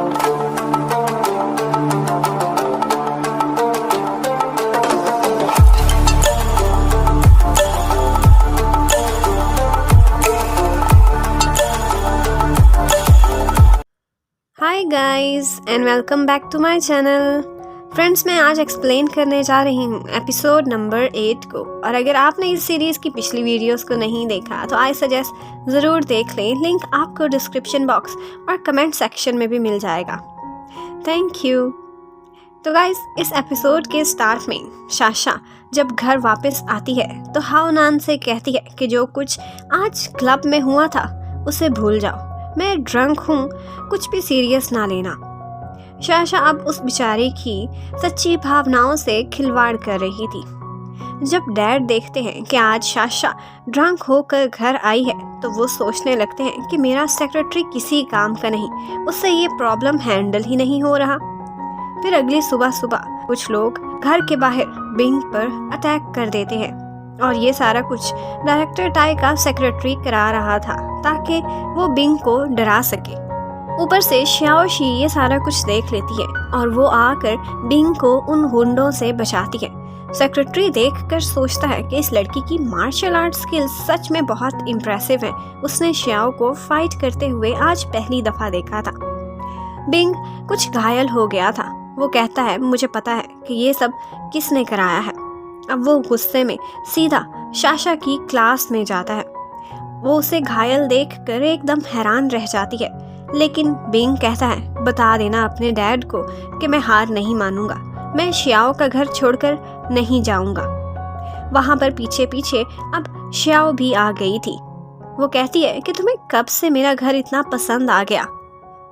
Hi guys and welcome back to my channel. Friends, मैं आज explain करने जा रही हूँ एपिसोड नंबर 8 को। और अगर आपने इस सीरीज़ की पिछली वीडियोस को नहीं देखा तो आई सजेस्ट ज़रूर देख लें। लिंक आपको डिस्क्रिप्शन बॉक्स और कमेंट सेक्शन में भी मिल जाएगा। Thank you. तो गाइस, इस एपिसोड के स्टार्ट में शाशा जब घर वापस आती है तो हाओनान से कहती है कि जो कुछ आज क्लब में हुआ था उसे भूल जाओ, मैं ड्रंक हूँ, कुछ भी सीरियस ना लेना। शाशा अब उस बेचारे की सच्ची भावनाओं से खिलवाड़ कर रही थी। जब डैड देखते हैं कि आज शाशा ड्रंक होकर घर आई है तो वो सोचने लगते हैं कि मेरा सेक्रेटरी किसी काम का नहीं, उससे ये प्रॉब्लम हैंडल ही नहीं हो रहा। फिर अगली सुबह सुबह कुछ लोग घर के बाहर बिंग पर अटैक कर देते हैं और ये सारा कुछ डायरेक्टर टाई का सेक्रेटरी करा रहा था ताकि वो बिंग को डरा सके। ऊपर से श्याओशी ये सारा कुछ देख लेती है और वो आकर बिंग को उन गुंडों से बचाती है। सेक्रेटरी देखकर सोचता है कि इस लड़की की मार्शल आर्ट स्किल्स सच में बहुत इम्प्रेसिव है। उसने श्याओ को फाइट करते हुए आज पहली दफा देखा था। बिंग कुछ घायल हो गया था। वो कहता है, मुझे पता है कि ये सब किसने कराया है। अब वो गुस्से में सीधा शाशा की क्लास में जाता है। वो उसे घायल देखकर एकदम हैरान रह जाती है, लेकिन बिंग कहता है, बता देना अपने डैड को कि मैं हार नहीं मानूंगा, मैं श्याओ का घर छोड़कर नहीं जाऊंगा। वहां पर पीछे पीछे अब श्याओ भी आ गई थी। वो कहती है कि तुम्हें कब से मेरा घर इतना पसंद आ गया।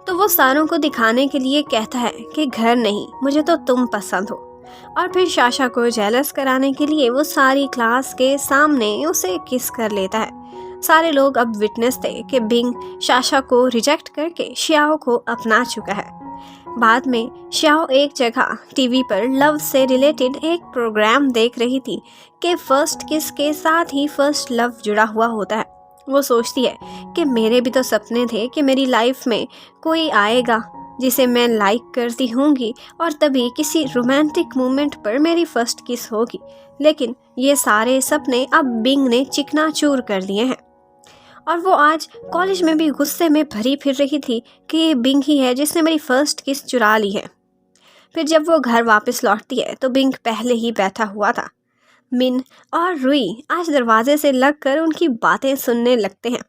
तो वो सारों को दिखाने के लिए कहता है कि घर नहीं, मुझे तो तुम पसंद हो। और फिर शाशा को जेलस कराने के लिए वो सारी क्लास के सामने उसे किस कर लेता है। सारे लोग अब विटनेस थे कि बिंग शाशा को रिजेक्ट करके श्याओ को अपना चुका है। बाद में श्याओ एक जगह टीवी पर लव से रिलेटेड एक प्रोग्राम देख रही थी कि फर्स्ट किस के साथ ही फर्स्ट लव जुड़ा हुआ होता है। वो सोचती है कि मेरे भी तो सपने थे कि मेरी लाइफ में कोई आएगा जिसे मैं लाइक करती होंगी और तभी किसी रोमांटिक मोमेंट पर मेरी फर्स्ट किस होगी। लेकिन ये सारे सपने अब बिंग ने चिकनाचूर कर दिए हैं। और वो आज कॉलेज में भी गुस्से में भरी फिर रही थी कि ये बिंग ही है जिसने मेरी फर्स्ट किस चुरा ली है। फिर जब वो घर वापस लौटती है तो बिंग पहले ही बैठा हुआ था। मिन और रुई आज दरवाजे से लगकर उनकी बातें सुनने लगते हैं।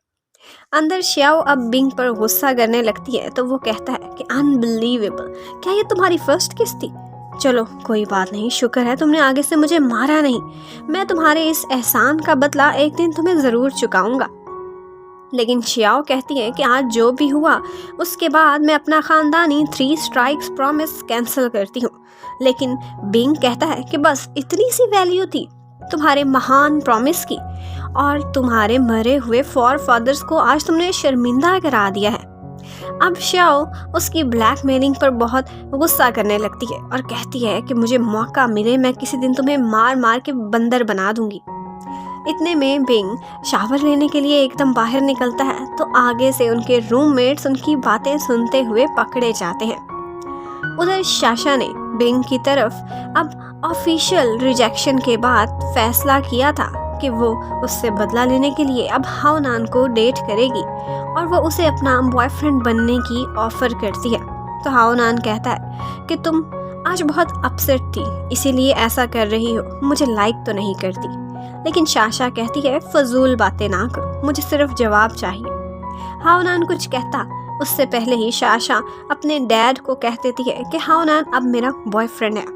अंदर श्याओ अब बिंग पर गुस्सा करने लगती है तो वो कहता है कि अनबिलीवेबल, क्या ये तुम्हारी फर्स्ट किस थी? चलो कोई बात नहीं, शुक्र है तुमने आगे से मुझे मारा नहीं। मैं तुम्हारे इस एहसान का बदला एक दिन तुम्हें ज़रूर चुकाऊंगा। लेकिन श्याओ कहती है कि आज जो भी हुआ उसके बाद मैं अपना ख़ानदानी 3 स्ट्राइक्स प्रॉमिस कैंसिल करती हूँ। लेकिन बिंग कहता है कि बस इतनी सी वैल्यू थी तुम्हारे महान प्रॉमिस की, और तुम्हारे मरे हुए फॉरफादर्स को आज तुमने शर्मिंदा करा दिया है। अब श्याओ उसकी ब्लैकमेलिंग पर बहुत गुस्सा करने लगती है और कहती है कि मुझे मौका मिले मैं किसी दिन तुम्हें मार मार के बंदर बना दूंगी। इतने में बिंग शावर लेने के लिए एकदम बाहर निकलता है तो आगे से उनके रूममेट्स उनकी बातें सुनते हुए पकड़े जाते हैं। उधर शाशा ने बिंग की तरफ अब ऑफिशियल रिजेक्शन के बाद फैसला किया था कि वो उससे बदला लेने के लिए अब हाओनान को डेट करेगी और वो उसे अपना बॉयफ्रेंड बनने की ऑफर करती है। तो हाओनान कहता है कि तुम आज बहुत अपसेट थी इसीलिए ऐसा कर रही हो, मुझे लाइक तो नहीं करती। लेकिन शाशा कहती है, फजूल बातें ना करो, मुझे सिर्फ जवाब चाहिए। हाओनान कुछ कहता उससे पहले ही शाशा अपने डैड को कह देती है कि हाओनान अब मेरा बॉयफ्रेंड है।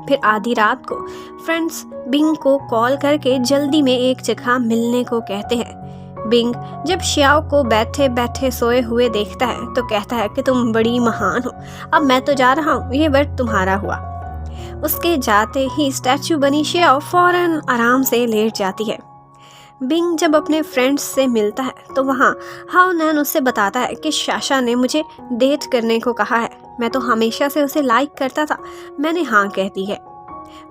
फिर आधी रात को फ्रेंड्स बिंग को कॉल करके जल्दी में एक जगह मिलने को कहते हैं। बिंग जब श्याओ को बैठे बैठे सोए हुए देखता है तो कहता है कि तुम बड़ी महान हो, अब मैं तो जा रहा हूँ, ये वर्ड तुम्हारा हुआ। उसके जाते ही स्टैचू बनी श्याओ फौरन आराम से लेट जाती है। बिंग जब अपने फ्रेंड्स से मिलता है तो वहाँ हाओनान उसे बताता है कि शाशा ने मुझे डेट करने को कहा है, मैं तो हमेशा से उसे लाइक करता था, मैंने हाँ कह दी है।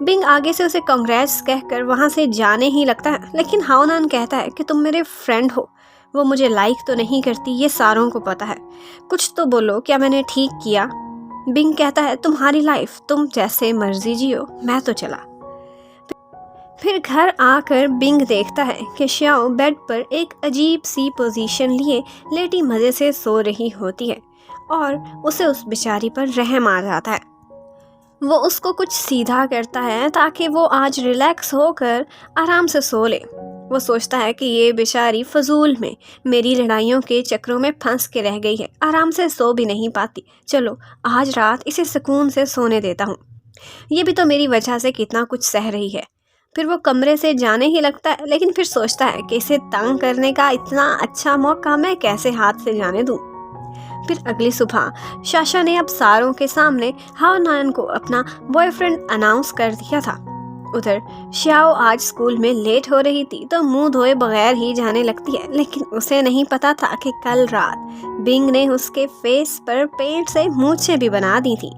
बिंग आगे से उसे कांग्रेट्स कहकर वहाँ से जाने ही लगता है, लेकिन हाओनान कहता है कि तुम मेरे फ्रेंड हो, वो मुझे लाइक तो नहीं करती, ये सारों को पता है। कुछ तो बोलो, क्या मैंने ठीक किया? बिंग कहता है, तुम्हारी लाइफ, तुम जैसे मर्जी जियो, मैं तो चला। फिर घर आकर बिंग देखता है कि श्याओ बेड पर एक अजीब सी पोजीशन लिए लेटी मज़े से सो रही होती है और उसे उस बेचारी पर रहम आ जाता है। वो उसको कुछ सीधा करता है ताकि वो आज रिलैक्स होकर आराम से सो ले। वो सोचता है कि ये बेचारी फजूल में मेरी लड़ाइयों के चक्रों में फंस के रह गई है, आराम से सो भी नहीं पाती। चलो आज रात इसे सुकून से सोने देता हूँ, ये भी तो मेरी वजह से कितना कुछ सह रही है। फिर वो कमरे से जाने ही लगता है, लेकिन फिर सोचता है कि इसे तंग करने का इतना अच्छा मौका मैं कैसे हाथ से जाने दूँ। फिर अगली सुबह शाशा ने अब सारों के सामने हाओनान को अपना बॉयफ्रेंड अनाउंस कर दिया था। उधर श्याओ आज स्कूल में लेट हो रही थी तो मुंह धोए बगैर ही जाने लगती है, लेकिन उसे नहीं पता था कि कल रात बिंग ने उसके फेस पर पेंट से मूंछें भी बना दी थी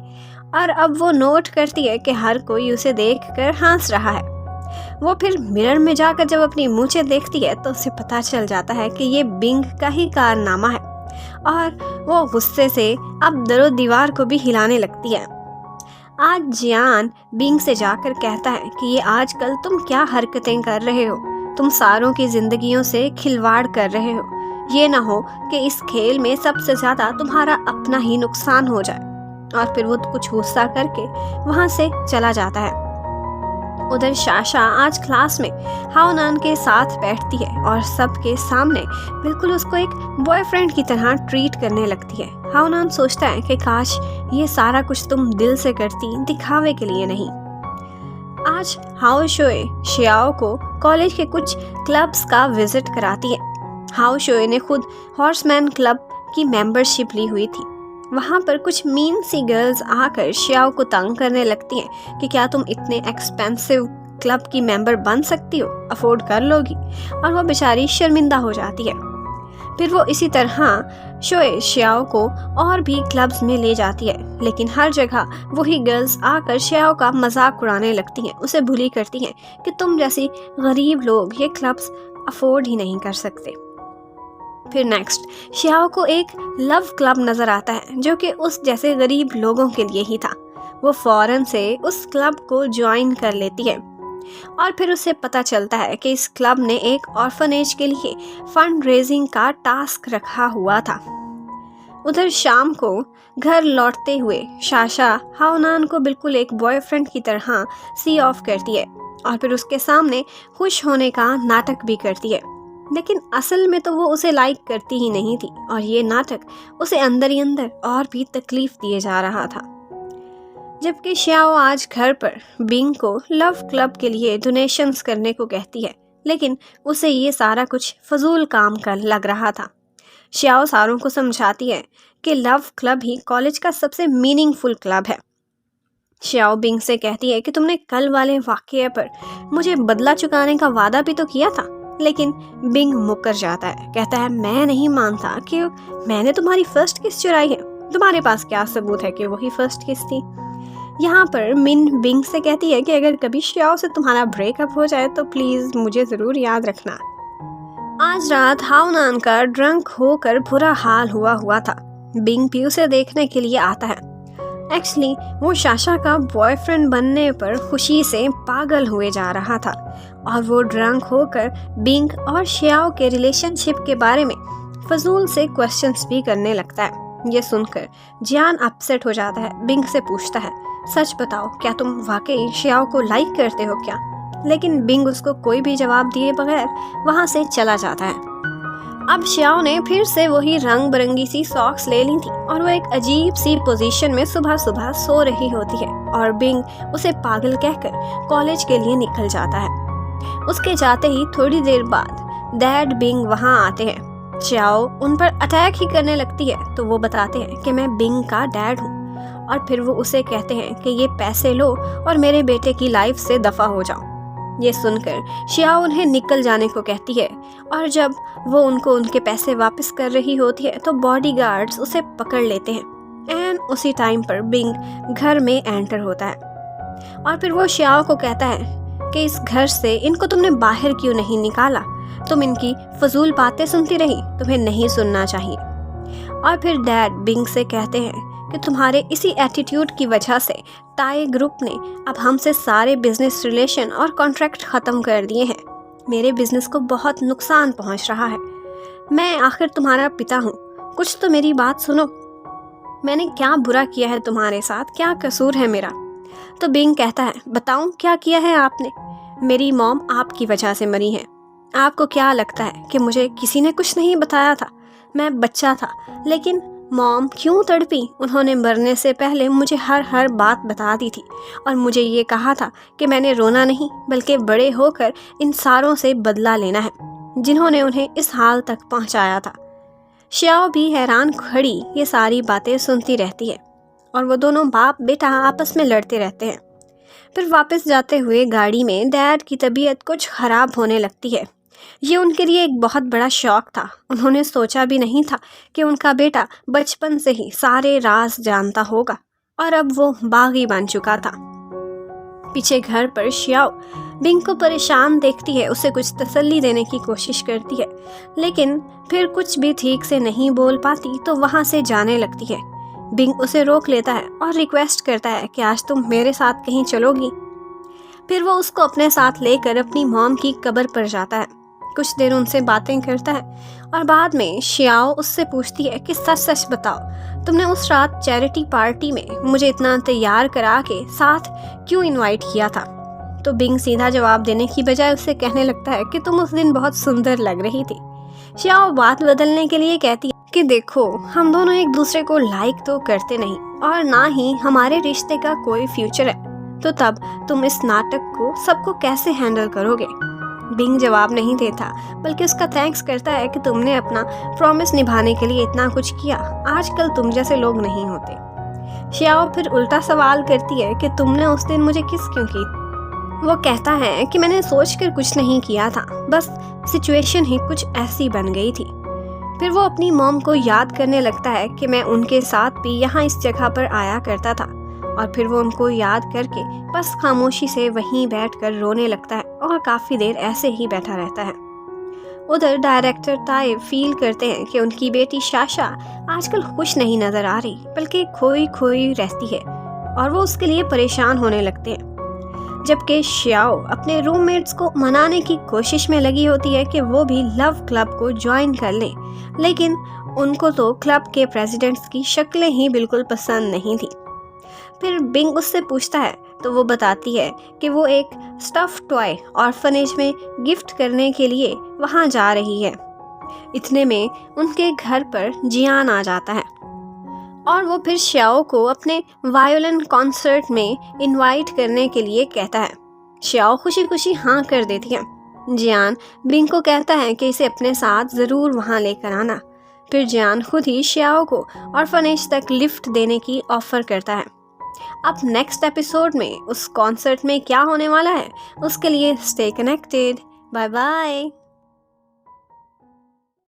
और अब वो नोट करती है कि हर कोई उसे देखकर हंस रहा है। वो फिर मिरर में जाकर जब अपनी मूंछें देखती है तो उसे पता चल जाता है कि ये बिंग का ही कारनामा है और वो गुस्से से अब दरो दीवार को भी हिलाने लगती है। आज जियान बिंग से जाकर कहता है कि ये आजकल तुम क्या हरकतें कर रहे हो, तुम सारों की जिंदगियों से खिलवाड़ कर रहे हो। ये ना हो कि इस खेल में सबसे ज्यादा तुम्हारा अपना ही नुकसान हो जाए। और फिर वो कुछ गुस्सा करके वहां से चला जाता है। उधर शाशा आज क्लास में हाओनान के साथ बैठती है और सबके सामने बिल्कुल उसको एक बॉयफ्रेंड की तरह ट्रीट करने लगती है। हाओनान सोचता है कि काश ये सारा कुछ तुम दिल से करती, दिखावे के लिए नहीं। आज हाओ शोए श्याओ को कॉलेज के कुछ क्लब्स का विजिट कराती है। हाओ शोए ने खुद हॉर्समैन क्लब की मेंबरशिप ली हुई थी। वहाँ पर कुछ मीन सी गर्ल्स आकर श्याओ को तंग करने लगती हैं कि क्या तुम इतने एक्सपेंसिव क्लब की मेंबर बन सकती हो, अफोर्ड कर लोगी, और वो बेचारी शर्मिंदा हो जाती है। फिर वो इसी तरह शोए श्याओ को और भी क्लब्स में ले जाती है, लेकिन हर जगह वही गर्ल्स आकर श्याओ का मजाक उड़ाने लगती हैं, उसे बुली करती हैं कि तुम जैसी गरीब लोग ये क्लब्स अफोर्ड ही नहीं कर सकते। फिर नेक्स्ट श्याओ को एक लव क्लब नजर आता है जो कि उस जैसे गरीब लोगों के लिए ही था। वो फौरन से उस क्लब को ज्वाइन कर लेती है और फिर उसे पता चलता है कि इस क्लब ने एक ऑर्फनेज के लिए फंड रेजिंग का टास्क रखा हुआ था। उधर शाम को घर लौटते हुए शाशा हाओनान को बिल्कुल एक बॉयफ्रेंड की तरह सी ऑफ करती है और फिर उसके सामने खुश होने का नाटक भी करती है, लेकिन असल में तो वो उसे लाइक करती ही नहीं थी और ये नाटक उसे अंदर ही अंदर और भी तकलीफ दिए जा रहा था। जबकि श्याओ आज घर पर बिंग को लव क्लब के लिए डोनेशंस करने को कहती है, लेकिन उसे ये सारा कुछ फजूल काम कर लग रहा था। श्याओ सारों को समझाती है कि लव क्लब ही कॉलेज का सबसे मीनिंगफुल क्लब है। श्याओ बिंग से कहती है कि तुमने कल वाले वाकये पर मुझे बदला चुकाने का वादा भी तो किया था, लेकिन बिंग मुकर जाता है। कहता है, मैं नहीं मानता कि मैंने तुम्हारी फर्स्ट किस चुराई है, तुम्हारे पास क्या सबूत है कि वही फर्स्ट किस थी। यहाँ पर मिन बिंग से कहती है कि अगर कभी श्याओ से तुम्हारा ब्रेकअप हो जाए तो प्लीज मुझे जरूर याद रखना। आज रात हाओनान का ड्रंक होकर बुरा हाल हुआ था। बिंग भी उसे देखने के लिए आता है। एक्चुअली वो शाशा का बॉयफ्रेंड बनने पर खुशी से पागल हुए जा रहा था और वो ड्रंक होकर बिंग और श्याओ के रिलेशनशिप के बारे में फजूल से क्वेश्चंस भी करने लगता है। ये सुनकर जियान अपसेट हो जाता है। बिंग से पूछता है, सच बताओ, क्या तुम वाकई श्याओ को लाइक करते हो क्या? लेकिन बिंग उसको कोई भी जवाब दिए बगैर वहाँ से चला जाता है। अब श्याओ ने फिर से वही रंग बिरंगी सी सॉक्स ले ली थी और वो एक अजीब सी पोजीशन में सुबह सुबह सो रही होती है और बिंग उसे पागल कहकर कॉलेज के लिए निकल जाता है। उसके जाते ही थोड़ी देर बाद डैड बिंग वहाँ आते हैं। श्याओ उन पर अटैक ही करने लगती है तो वो बताते हैं कि मैं बिंग का डैड हूँ और फिर वो उसे कहते हैं कि ये पैसे लो और मेरे बेटे की लाइफ से दफा हो जाओ। ये सुनकर श्याओ उन्हें निकल जाने को कहती है और जब वो उनको उनके पैसे वापस कर रही होती है तो बॉडीगार्ड्स उसे पकड़ लेते हैं। एंड उसी टाइम पर बिंग घर में एंटर होता है और फिर वो श्याओ को कहता है कि इस घर से इनको तुमने बाहर क्यों नहीं निकाला। तुम इनकी फजूल बातें सुनती रही, तुम्हें नहीं सुनना चाहिए। और फिर डैड बिंग से कहते हैं कि तुम्हारे इसी एटीट्यूड की वजह से टाई ग्रुप ने अब हमसे सारे बिजनेस रिलेशन और कॉन्ट्रैक्ट ख़त्म कर दिए हैं। मेरे बिजनेस को बहुत नुकसान पहुंच रहा है। मैं आखिर तुम्हारा पिता हूँ, कुछ तो मेरी बात सुनो। मैंने क्या बुरा किया है तुम्हारे साथ, क्या कसूर है मेरा। तो बिंग कहता है, बताऊं क्या किया है आपने। मेरी मॉम आपकी वजह से मरी है। आपको क्या लगता है कि मुझे किसी ने कुछ नहीं बताया था? मैं बच्चा था, लेकिन मॉम क्यों तड़पी। उन्होंने मरने से पहले मुझे हर बात बता दी थी और मुझे ये कहा था कि मैंने रोना नहीं बल्कि बड़े होकर इन सारों से बदला लेना है जिन्होंने उन्हें इस हाल तक पहुंचाया था। श्याओ भी हैरान खड़ी ये सारी बातें सुनती रहती है और वो दोनों बाप बेटा आपस में लड़ते रहते हैं। फिर वापस जाते हुए गाड़ी में डैड की तबीयत कुछ ख़राब होने लगती है। ये उनके लिए एक बहुत बड़ा शौक था। उन्होंने सोचा भी नहीं था कि उनका बेटा बचपन से ही सारे राज जानता होगा और अब वो बागी बन चुका था। पीछे घर पर श्याओ बिंग को परेशान देखती है, उसे कुछ तसल्ली देने की कोशिश करती है, लेकिन फिर कुछ भी ठीक से नहीं बोल पाती तो वहाँ से जाने लगती है। बिंग उसे रोक लेता है और रिक्वेस्ट करता है कि आज तुम मेरे साथ कहीं चलोगी। फिर वो उसको अपने साथ लेकर अपनी मॉम की कब्र पर जाता है। कुछ देर उनसे बातें करता है और बाद में श्याओ उससे पूछती है कि सच सच बताओ, तुमने उस रात चैरिटी पार्टी में मुझे इतना तैयार करा के साथ क्यों इनवाइट किया था। तो बिंग सीधा जवाब देने की बजाय उससे कहने लगता है कि तुम उस दिन बहुत सुंदर लग रही थी। श्याओ बात बदलने के लिए कहती है कि देखो, हम दोनों एक दूसरे को लाइक तो करते नहीं और ना ही हमारे रिश्ते का कोई फ्यूचर है, तो तब तुम इस नाटक को सबको कैसे हैंडल करोगे। बिंग जवाब नहीं देता बल्कि उसका थैंक्स करता है कि तुमने अपना प्रॉमिस निभाने के लिए इतना कुछ किया। आजकल तुम जैसे लोग नहीं होते। श्याओ फिर उल्टा सवाल करती है कि तुमने उस दिन मुझे किस क्यों की। वो कहता है कि मैंने सोचकर कुछ नहीं किया था, बस सिचुएशन ही कुछ ऐसी बन गई थी। फिर वो अपनी मॉम को याद करने लगता है कि मैं उनके साथ भी यहाँ इस जगह पर आया करता था और फिर वो उनको याद करके बस खामोशी से वहीं बैठकर रोने लगता है और काफ़ी देर ऐसे ही बैठा रहता है। उधर डायरेक्टर ताई फील करते हैं कि उनकी बेटी शाशा आजकल खुश नहीं नज़र आ रही बल्कि खोई खोई रहती है और वो उसके लिए परेशान होने लगते हैं। जबकि श्याओ अपने रूममेट्स को मनाने की कोशिश में लगी होती है कि वो भी लव क्लब को ज्वाइन कर लें, लेकिन उनको तो क्लब के प्रेसिडेंट्स की शक्लें ही बिल्कुल पसंद नहीं थी। फिर बिंग उससे पूछता है तो वो बताती है कि वो एक स्टफ टॉय ऑर्फनेज में गिफ्ट करने के लिए वहाँ जा रही है। इतने में उनके घर पर जियान आ जाता है और वो फिर श्याओ को अपने वायोलिन कॉन्सर्ट में इनवाइट करने के लिए कहता है। श्याओ खुशी खुशी हाँ कर देती है। जियान बिंग को कहता है कि इसे अपने साथ ज़रूर वहाँ लेकर आना। फिर जियान खुद ही श्याओ को ऑर्फनेज तक लिफ्ट देने की ऑफ़र करता है। अब नेक्स्ट एपिसोड में उस कॉन्सर्ट में क्या होने वाला है उसके लिए स्टे कनेक्टेड। Bye bye.